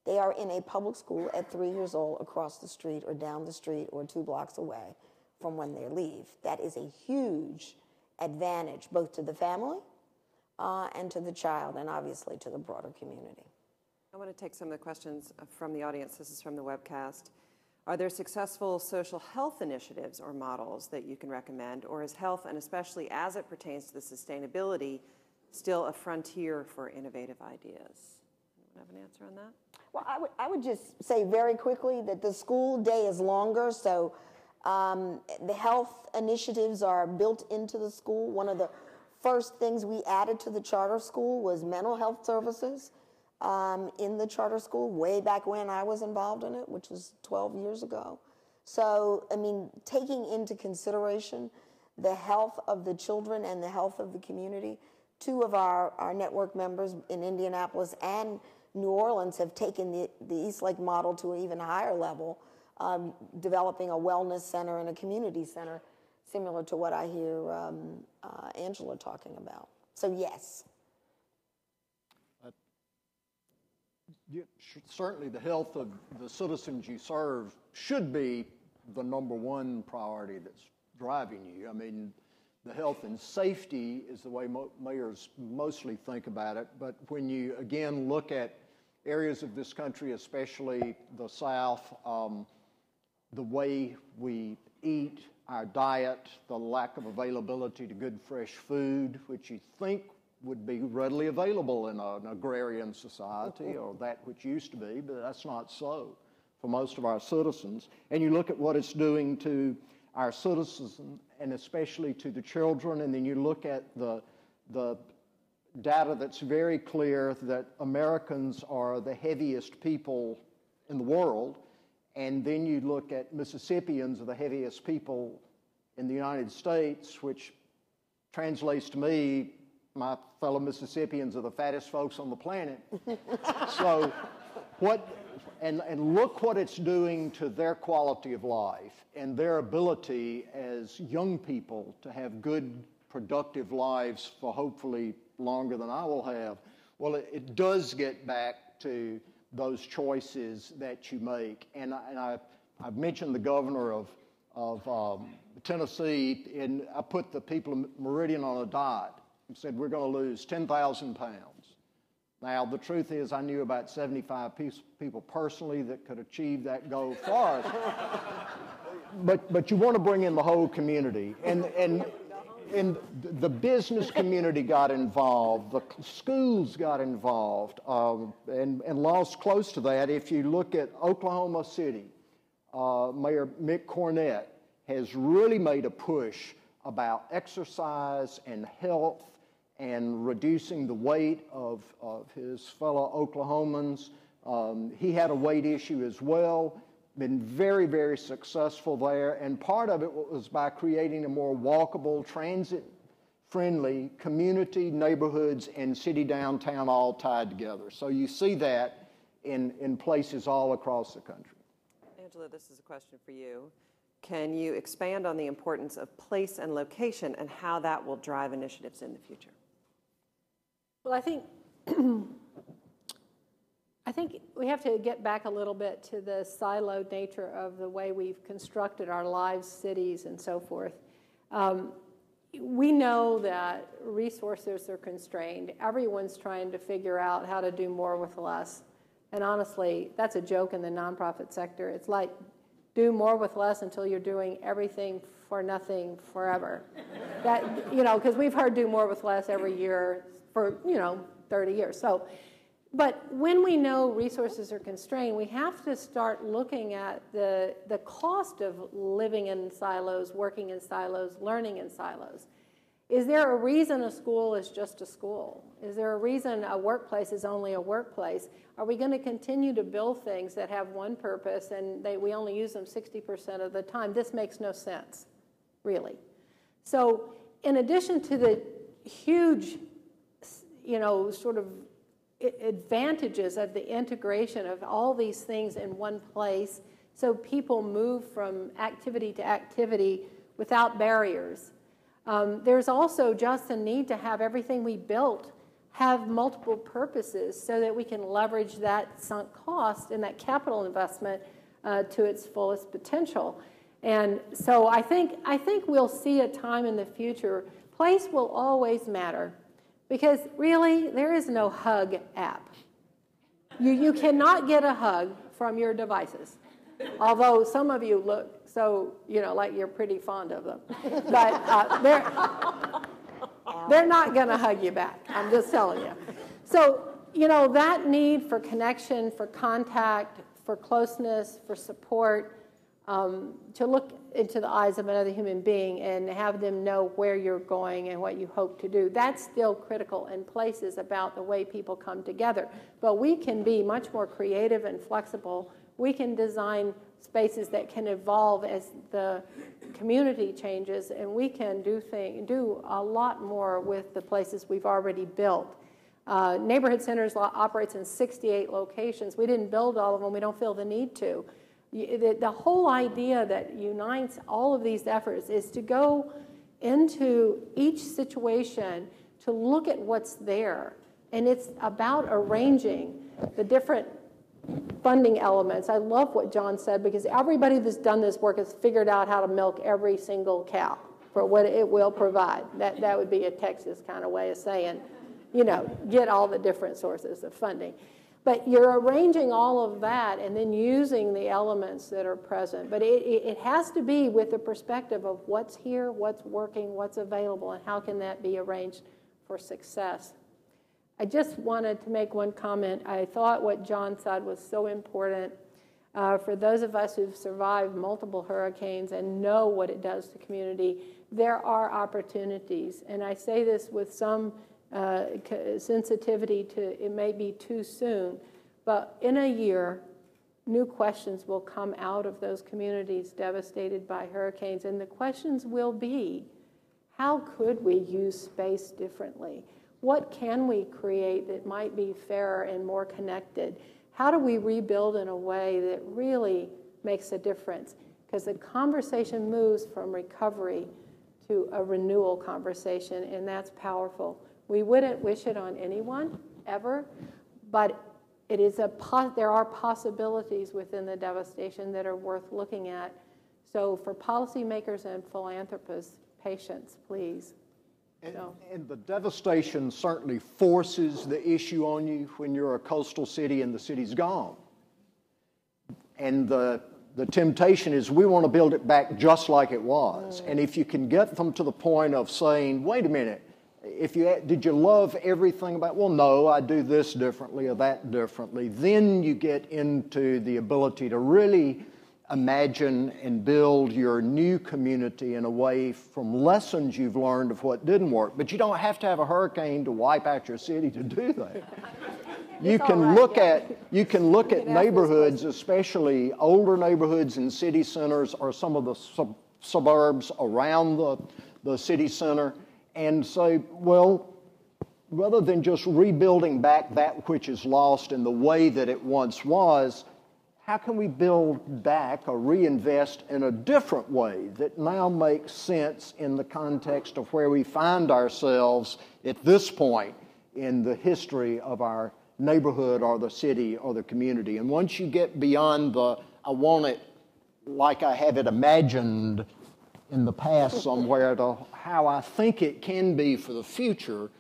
They are in a public school at 3 years old across the street or down the street or 2 blocks away from when they leave. That is a huge advantage both to the family and to the child and obviously to the broader community. I want to take some of the questions from the audience. This is from the webcast. Are there successful social health initiatives or models that you can recommend, or is health, and especially as it pertains to the sustainability, still a frontier for innovative ideas? Anyone have an answer on that? Well, I would just say very quickly that the school day is longer, so the health initiatives are built into the school. One of the first things we added to the charter school was mental health services in the charter school way back when I was involved in it, which was 12 years ago. So, I mean, taking into consideration the health of the children and the health of the community, 2 of our network members in Indianapolis and New Orleans have taken the East Lake model to an even higher level, developing a wellness center and a community center, similar to what I hear Angela talking about. So, yes. Certainly the health of the citizens you serve should be the #1 priority that's driving you. I mean, the health and safety is the way mayors mostly think about it, but when you, again, look at areas of this country, especially the South, the way we eat, our diet, the lack of availability to good fresh food, which you think would be readily available in an agrarian society, or that which used to be, but that's not so for most of our citizens. And you look at what it's doing to our citizens, and especially to the children, and then you look at the data that's very clear that Americans are the heaviest people in the world, and then you look at Mississippians are the heaviest people in the United States, which translates to me, my fellow Mississippians are the fattest folks on the planet. So and look what it's doing to their quality of life and their ability as young people to have good, productive lives for hopefully longer than I will have. Well, it does get back to those choices that you make. And I've mentioned the governor of Tennessee, and I put the people of Meridian on a diet. Said we're going to lose 10,000 pounds. Now, the truth is I knew about 75 people personally that could achieve that goal for us. But you want to bring in the whole community. And the business community got involved. The schools got involved. And laws close to that. If you look at Oklahoma City, Mayor Mick Cornett has really made a push about exercise and health and reducing the weight of his fellow Oklahomans. He had a weight issue as well, been very, very successful there, and part of it was by creating a more walkable, transit-friendly community, neighborhoods, and city downtown all tied together. So you see that in places all across the country. Angela, this is a question for you. Can you expand on the importance of place and location and how that will drive initiatives in the future? Well, I think we have to get back a little bit to the siloed nature of the way we've constructed our lives, cities, and so forth. We know that resources are constrained. Everyone's trying to figure out how to do more with less. And honestly, that's a joke in the nonprofit sector. It's like, do more with less until you're doing everything for nothing forever. That, because we've heard do more with less every year for, 30 years. So, but when we know resources are constrained, we have to start looking at the cost of living in silos, working in silos, learning in silos. Is there a reason a school is just a school? Is there a reason a workplace is only a workplace? Are we going to continue to build things that have one purpose and we only use them 60% of the time? This makes no sense, really. So in addition to the huge, sort of advantages of the integration of all these things in one place so people move from activity to activity without barriers. There's also just a need to have everything we built have multiple purposes so that we can leverage that sunk cost and that capital investment to its fullest potential. And so I think we'll see a time in the future. Place will always matter because really there is no hug app. You cannot get a hug from your devices, although some of you look so, like you're pretty fond of them. But they're not going to hug you back. I'm just telling you. So, that need for connection, for contact, for closeness, for support, to look into the eyes of another human being and have them know where you're going and what you hope to do, that's still critical in places about the way people come together. But we can be much more creative and flexible. We can design spaces that can evolve as the community changes, and we can do a lot more with the places we've already built. Neighborhood Centers operates in 68 locations. We didn't build all of them. We don't feel the need to. The whole idea that unites all of these efforts is to go into each situation to look at what's there. And it's about arranging the different funding elements. I love what John said because everybody that's done this work has figured out how to milk every single cow for what it will provide. That would be a Texas kind of way of saying, get all the different sources of funding. But you're arranging all of that and then using the elements that are present. But it has to be with the perspective of what's here, what's working, what's available, and how can that be arranged for success. I just wanted to make one comment. I thought what John said was so important. For those of us who've survived multiple hurricanes and know what it does to community, there are opportunities. And I say this with some sensitivity to it may be too soon, but in a year, new questions will come out of those communities devastated by hurricanes. And the questions will be, how could we use space differently? What can we create that might be fairer and more connected? How do we rebuild in a way that really makes a difference? Because the conversation moves from recovery to a renewal conversation, and that's powerful. We wouldn't wish it on anyone, ever, but there are possibilities within the devastation that are worth looking at. So for policymakers and philanthropists, patience, please. And the devastation certainly forces the issue on you when you're a coastal city and the city's gone. And the temptation is we want to build it back just like it was. And if you can get them to the point of saying, wait a minute, did you love everything about, well, no, I do this differently or that differently, then you get into the ability to really imagine and build your new community in a way from lessons you've learned of what didn't work. But you don't have to have a hurricane to wipe out your city to do that. You can look at neighborhoods, especially older neighborhoods in city centers or some of the suburbs around the city center, and say, well, rather than just rebuilding back that which is lost in the way that it once was, how can we build back or reinvest in a different way that now makes sense in the context of where we find ourselves at this point in the history of our neighborhood or the city or the community? And once you get beyond I want it like I have it imagined in the past somewhere to how I think it can be for the future,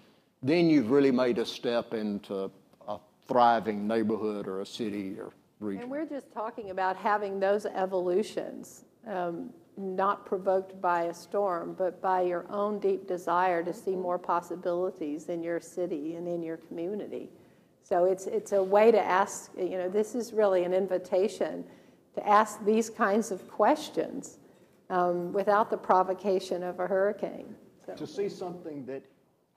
then you've really made a step into a thriving neighborhood or a city or region. And we're just talking about having those evolutions, not provoked by a storm, but by your own deep desire to see more possibilities in your city and in your community. So it's a way to ask, this is really an invitation to ask these kinds of questions without the provocation of a hurricane. So. To see something that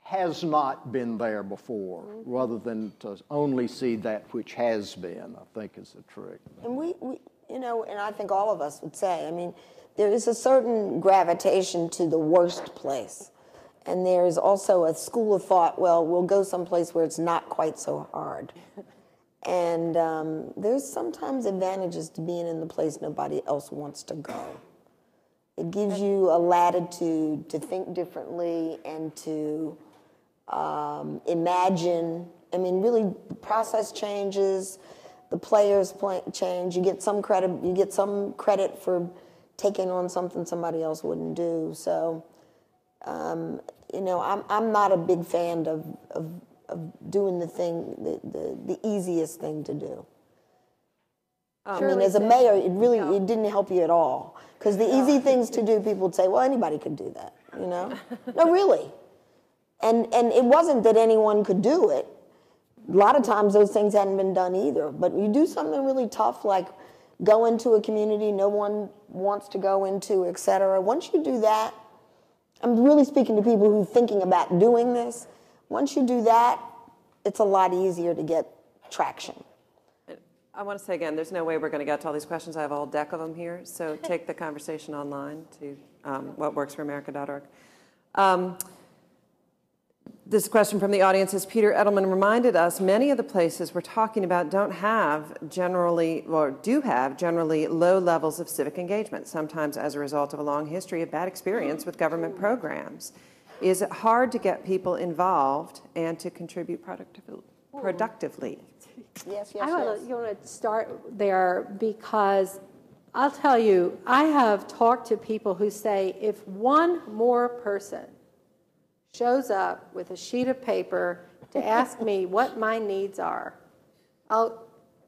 has not been there before, rather than to only see that which has been, I think is the trick. And we and I think all of us would say, there is a certain gravitation to the worst place. And there's also a school of thought, well, we'll go someplace where it's not quite so hard. And there's sometimes advantages to being in the place nobody else wants to go. It gives you a latitude to think differently and to imagine. I mean, really, the process changes, the players change. You get some credit. You get some credit for taking on something somebody else wouldn't do. So, you know, I'm not a big fan of doing the easiest thing to do. I mean, as a mayor, it didn't help you at all. Because the easy things to do, people would say, well, anybody could do that, you know? No, really. And it wasn't that anyone could do it. A lot of times those things hadn't been done either. But you do something really tough, like go into a community no one wants to go into, et cetera. Once you do that, I'm really speaking to people who are thinking about doing this. Once you do that, it's a lot easier to get traction. I want to say again, there's no way we're going to get to all these questions. I have a whole deck of them here. So take the conversation online to whatworksforamerica.org. This question from the audience is, Peter Edelman reminded us many of the places we're talking about do have generally low levels of civic engagement, sometimes as a result of a long history of bad experience with government programs. Is it hard to get people involved and to contribute productively? Yes. You want to start there because I'll tell you, I have talked to people who say if one more person shows up with a sheet of paper to ask me what my needs are,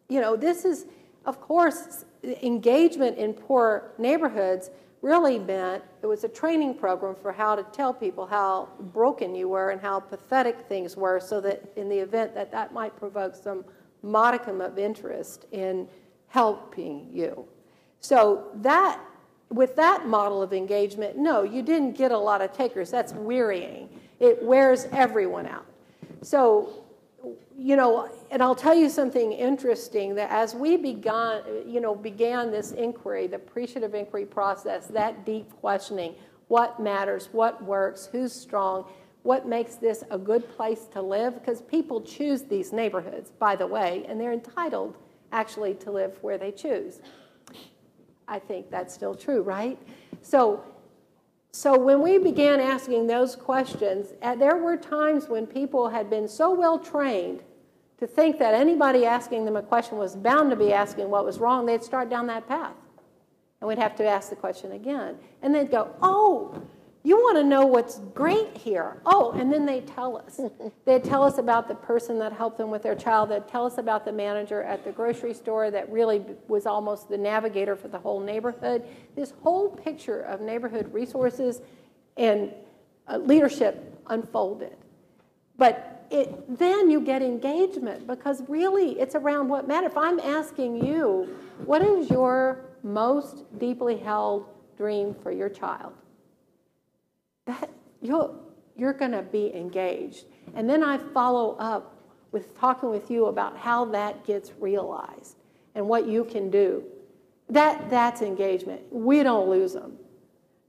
this is, of course, engagement in poor neighborhoods really meant it was a training program for how to tell people how broken you were and how pathetic things were, so that in the event that might provoke some modicum of interest in helping you. So that, with that model of engagement, no, you didn't get a lot of takers. That's wearying. It wears everyone out. So, and I'll tell you something interesting, that as we began this inquiry, the appreciative inquiry process, that deep questioning, what matters, what works, who's strong, what makes this a good place to live, because people choose these neighborhoods, by the way, and they're entitled actually to live where they choose. I think that's still true, right? So when we began asking those questions, there were times when people had been so well trained to think that anybody asking them a question was bound to be asking what was wrong, they'd start down that path. And we'd have to ask the question again. And they'd go, oh, you want to know what's great here. Oh, and then they'd tell us. They'd tell us about the person that helped them with their child. They'd tell us about the manager at the grocery store that really was almost the navigator for the whole neighborhood. This whole picture of neighborhood resources and leadership unfolded. But then you get engagement, because really it's around what matters. If I'm asking you, what is your most deeply held dream for your child? That you're going to be engaged. And then I follow up with talking with you about how that gets realized and what you can do. That's engagement. We don't lose them.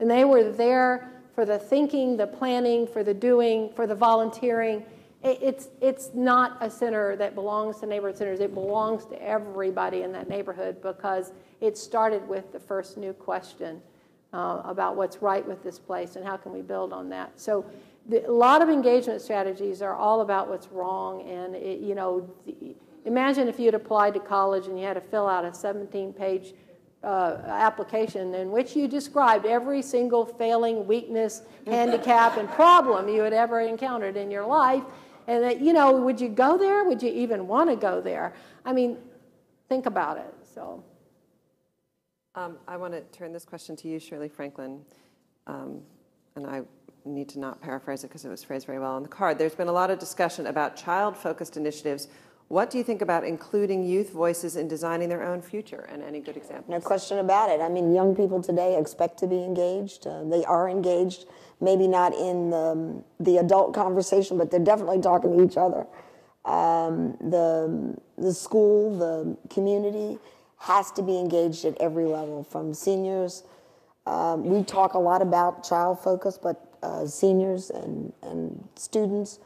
And they were there for the thinking, the planning, for the doing, for the volunteering. It's not a center that belongs to neighborhood centers. It belongs to everybody in that neighborhood, because it started with the first new question about what's right with this place and how can we build on that. So a lot of engagement strategies are all about what's wrong. And, imagine if you had applied to college and you had to fill out a 17-page application in which you described every single failing, weakness, handicap, and problem you had ever encountered in your life. And that, would you go there? Would you even want to go there? I mean, think about it. So, I want to turn this question to you, Shirley Franklin, and I need to not paraphrase it because it was phrased very well on the card. There's been a lot of discussion about child-focused initiatives. What do you think about including youth voices in designing their own future, and any good examples? No question about it. I mean, young people today expect to be engaged. They are engaged, maybe not in the adult conversation, but they're definitely talking to each other. The school, the community has to be engaged at every level, from seniors. We talk a lot about child focus, but seniors and students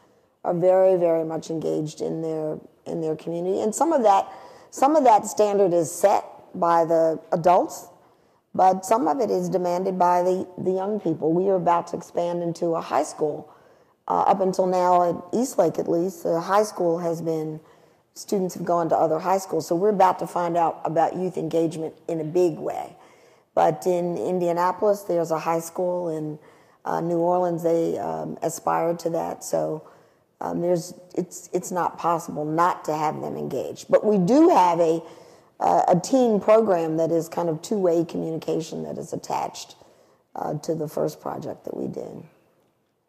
are very, very much engaged in their community. And some of that standard is set by the adults, but some of it is demanded by the young people. We are about to expand into a high school. Up until now, at Eastlake at least, the high school has been, students have gone to other high schools. So we're about to find out about youth engagement in a big way. But in Indianapolis, there's a high school. In New Orleans, they aspire to that. So it's not possible not to have them engaged. But we do have a teen program that is kind of two-way communication that is attached to the first project that we did.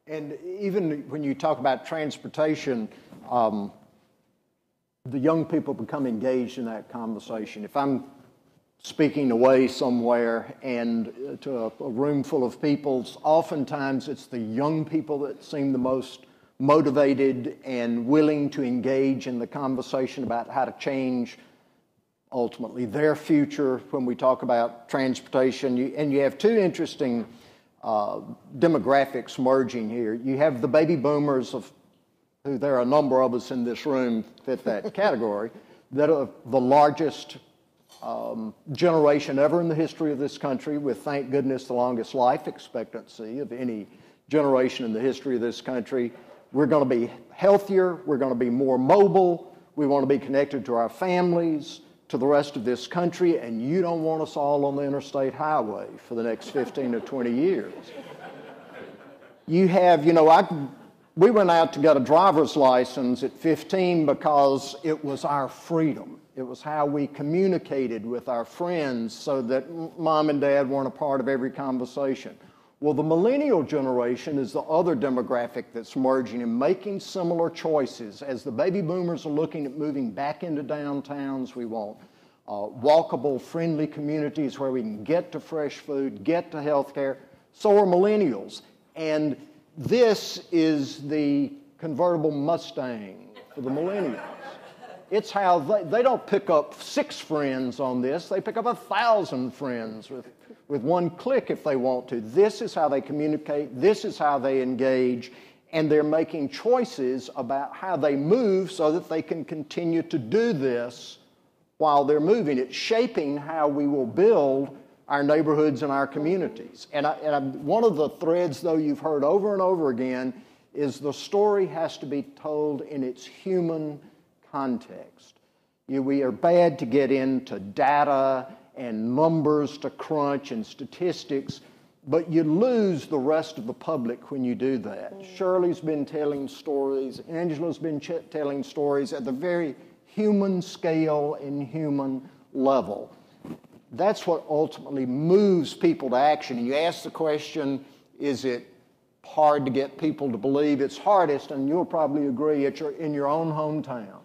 And even when you talk about transportation, the young people become engaged in that conversation. If I'm speaking away somewhere and to a room full of people, oftentimes it's the young people that seem the most motivated and willing to engage in the conversation about how to change ultimately their future when we talk about transportation. And you have two interesting demographics merging here. You have the baby boomers, of who there are a number of us in this room fit that category, that are the largest generation ever in the history of this country, with, thank goodness, the longest life expectancy of any generation in the history of this country. We're going to be healthier, we're going to be more mobile, we want to be connected to our families, to the rest of this country, and you don't want us all on the interstate highway for the next 15 to 20 years. You have, we went out to get a driver's license at 15 because it was our freedom. It was how we communicated with our friends so that mom and dad weren't a part of every conversation. Well, the millennial generation is the other demographic that's merging and making similar choices. As the baby boomers are looking at moving back into downtowns, we want walkable, friendly communities where we can get to fresh food, get to health care. So are millennials. And this is the convertible Mustang for the millennials. It's how they don't pick up 6 friends on this. They pick up 1,000 friends with one click if they want to. This is how they communicate. This is how they engage. And they're making choices about how they move so that they can continue to do this while they're moving. It's shaping how we will build our neighborhoods and our communities. And one of the threads, though, you've heard over and over again is the story has to be told in its human context. We are bad to get into data and numbers to crunch and statistics, but you lose the rest of the public when you do that. Shirley's been telling stories, Angela's been telling stories at the very human scale and human level. That's what ultimately moves people to action. And you ask the question, is it hard to get people to believe? It's hardest, and you'll probably agree, in your own hometown.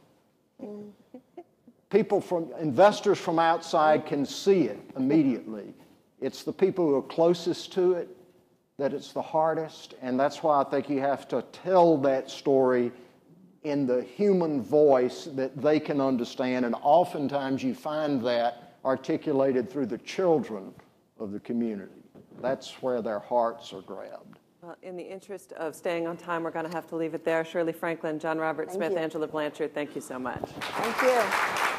Investors from outside can see it immediately. It's the people who are closest to it that it's the hardest, and that's why I think you have to tell that story in the human voice that they can understand, and oftentimes you find that articulated through the children of the community. That's where their hearts are grabbed. Well, in the interest of staying on time, we're going to have to leave it there. Shirley Franklin, John Robert Smith, Angela Blanchard, thank you so much. Thank you.